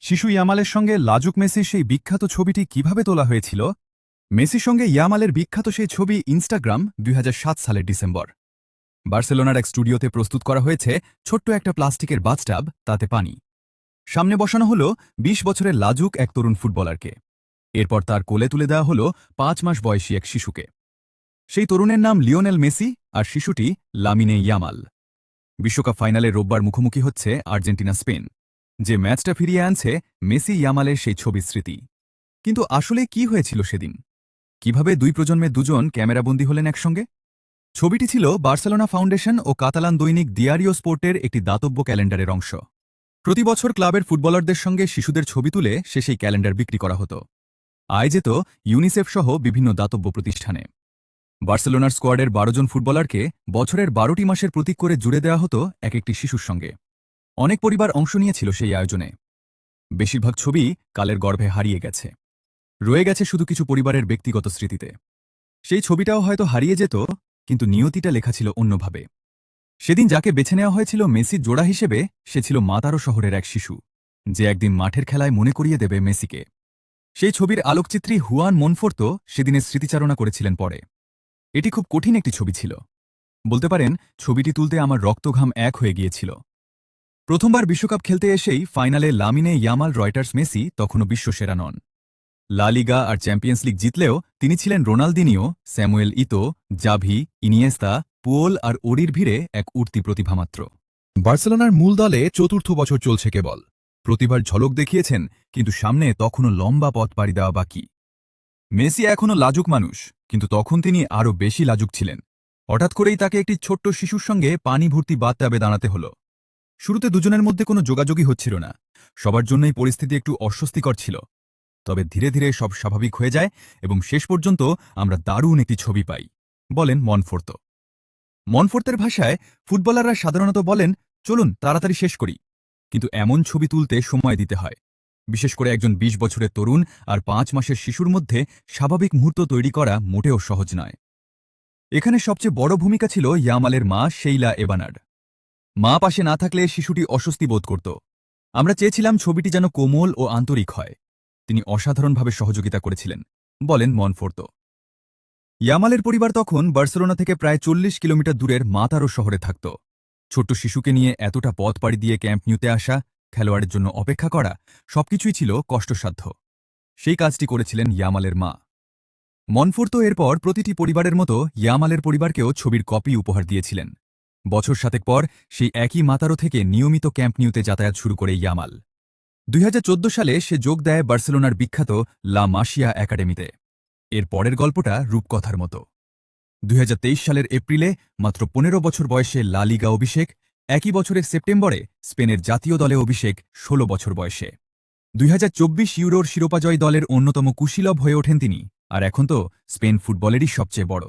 শিশু ইয়ামালের সঙ্গে লাজুক মেসির সেই বিখ্যাত ছবিটি কিভাবে তোলা হয়েছিল? মেসির সঙ্গে ইয়ামালের বিখ্যাত সেই ছবি ইনস্টাগ্রাম ২০০৭ সালের ডিসেম্বর। বার্সেলোনার এক স্টুডিওতে প্রস্তুত করা হয়েছে ছোট্ট একটা প্লাস্টিকের বাথটাব, তাতে পানি। সামনে বসানো হল ২০ বছরের লাজুক এক তরুণ ফুটবলারকে। এরপর তার কোলে তুলে দেওয়া হল ৫ মাস বয়সী এক শিশুকে। সেই তরুণের নাম লিওনেল মেসি আর শিশুটি লামিনে ইয়ামাল। বিশ্বকাপ ফাইনালে রোববার মুখোমুখি হচ্ছে আর্জেন্টিনা স্পেন। যে ম্যাচটা ফিরিয়ে আনছে মেসি ইয়ামালের সেই ছবির স্মৃতি। কিন্তু আসলে কি হয়েছিল সেদিন? কিভাবে দুই প্রজন্মের দুজন ক্যামেরাবন্দী হলেন একসঙ্গে? ছবিটি ছিল বার্সেলোনা ফাউন্ডেশন ও কাতালান দৈনিক দিয়ারিও স্পোর্টের একটি দাতব্য ক্যালেন্ডারের অংশ। প্রতি বছর ক্লাবের ফুটবলারদের সঙ্গে শিশুদের ছবি তুলে সেই ক্যালেন্ডার বিক্রি করা হতো। আয় যেত ইউনিসেফ সহ বিভিন্ন দাতব্য প্রতিষ্ঠানে। বার্সেলোনার স্কোয়াডের ১২ জন ফুটবলারকে বছরের ১২টি মাসের প্রতীক করে জুড়ে দেওয়া হতো এক একটি শিশুর সঙ্গে। অনেক পরিবার অংশ নিয়েছিল সেই আয়োজনে। বেশিরভাগ ছবি কালের গর্ভে হারিয়ে গেছে, রয়ে গেছে শুধু কিছু পরিবারের ব্যক্তিগত স্মৃতিতে। সেই ছবিটাও হয়তো হারিয়ে যেত, কিন্তু নিয়তিটা লেখা ছিল অন্যভাবে। সেদিন যাকে বেছে নেওয়া হয়েছিল মেসির জোড়া হিসেবে, সে ছিল মাতারো শহরের এক শিশু, যে একদিন মাঠের খেলায় মনে করিয়ে দেবে মেসিকে। সেই ছবির আলোকচিত্রী হুয়ান মনফোর্তো সেদিনের স্মৃতিচারণা করেছিলেন পরে। এটি খুব কঠিন একটি ছবি ছিল। বলতে পারেন, ছবিটি তুলতে আমার রক্তঘাম এক হয়ে গিয়েছিল। প্রথমবার বিশ্বকাপ খেলতে এসেই ফাইনালে লামিনে ইয়ামাল রয়টার্স মেসি তখনও বিশ্বসেরা নন। লা লিগা আর চ্যাম্পিয়ন্স লিগ জিতলেও তিনি ছিলেন রোনালদিনিও, স্যামুয়েল ইতো, জাভি, ইনিয়েস্তা, পুয়োল আর ওরির ভিড়ে এক উঠতি প্রতিভা মাত্র। বার্সেলোনার মূল দলে চতুর্থ বছর চলছে কেবল। প্রতিভার ঝলক দেখিয়েছেন, কিন্তু সামনে তখনও লম্বা পথ পাড়ি দেওয়া বাকি। মেসি এখনও লাজুক মানুষ, কিন্তু তখন তিনি আরও বেশি লাজুক ছিলেন। হঠাৎ করেই তাকে একটি ছোট্ট শিশুর সঙ্গে পানি ভর্তি বাথটাবে দাঁড়াতে হল। শুরুতে দুজনের মধ্যে কোনো যোগাযোগই হচ্ছিল না। সবার জন্যই পরিস্থিতি একটু অস্বস্তিকর ছিল। তবে ধীরে ধীরে সব স্বাভাবিক হয়ে যায় এবং শেষ পর্যন্ত আমরা দারুণ একটি ছবি পাই, বলেন মনফোর্তো। মনফোর্তের ভাষায়, ফুটবলাররা সাধারণত বলেন, চলুন তাড়াতাড়ি শেষ করি। কিন্তু এমন ছবি তুলতে সময় দিতে হয়। বিশেষ করে একজন ২০ বছরের তরুণ আর ৫ মাসের শিশুর মধ্যে স্বাভাবিক মুহূর্ত তৈরি করা মোটেও সহজ নয়। এখানে সবচেয়ে বড় ভূমিকা ছিল ইয়ামালের মা শেইলা এবানার। মা পাশে না থাকলে শিশুটি অস্বস্তি বোধ করত। আমরা চেয়েছিলাম ছবিটি যেন কোমল ও আন্তরিক হয়। তিনি অসাধারণভাবে সহযোগিতা করেছিলেন, বলেন মনফোর্তো। ইয়ামালের পরিবার তখন বার্সেলোনা থেকে প্রায় ৪০ কিলোমিটার দূরের মাতারো শহরে থাকত। ছোট্ট শিশুকে নিয়ে এতটা পথ পাড়ি দিয়ে ক্যাম্প নিউতে আসা, খেলোয়াড়ের জন্য অপেক্ষা করা, সবকিছুই ছিল কষ্টসাধ্য। সেই কাজটি করেছিলেন ইয়ামালের মা। মনফোর্তো এরপর প্রতিটি পরিবারের মতো ইয়ামালের পরিবারকেও ছবির কপি উপহার দিয়েছিলেন। বছর ৭ পর সেই একই মাতারো থেকে নিয়মিত ক্যাম্প নিউতে যাতায়াত শুরু করে ইয়ামাল। ২০১৪ সালে সে যোগ দেয় বার্সেলোনার বিখ্যাত লা মাসিয়া একাডেমিতে। এর পরের গল্পটা রূপকথার মতো। ২০২৩ সালের এপ্রিলে মাত্র ১৫ বছর বয়সে লা লিগা অভিষেক, একই বছরের সেপ্টেম্বরে স্পেনের জাতীয় দলে অভিষেক ১৬ বছর বয়সে। ২০২৪ ইউরোর শিরোপাজয়ী দলের অন্যতম কুশীলব হয়ে ওঠেন তিনি, আর এখন তো স্পেন ফুটবলেরই সবচেয়ে বড়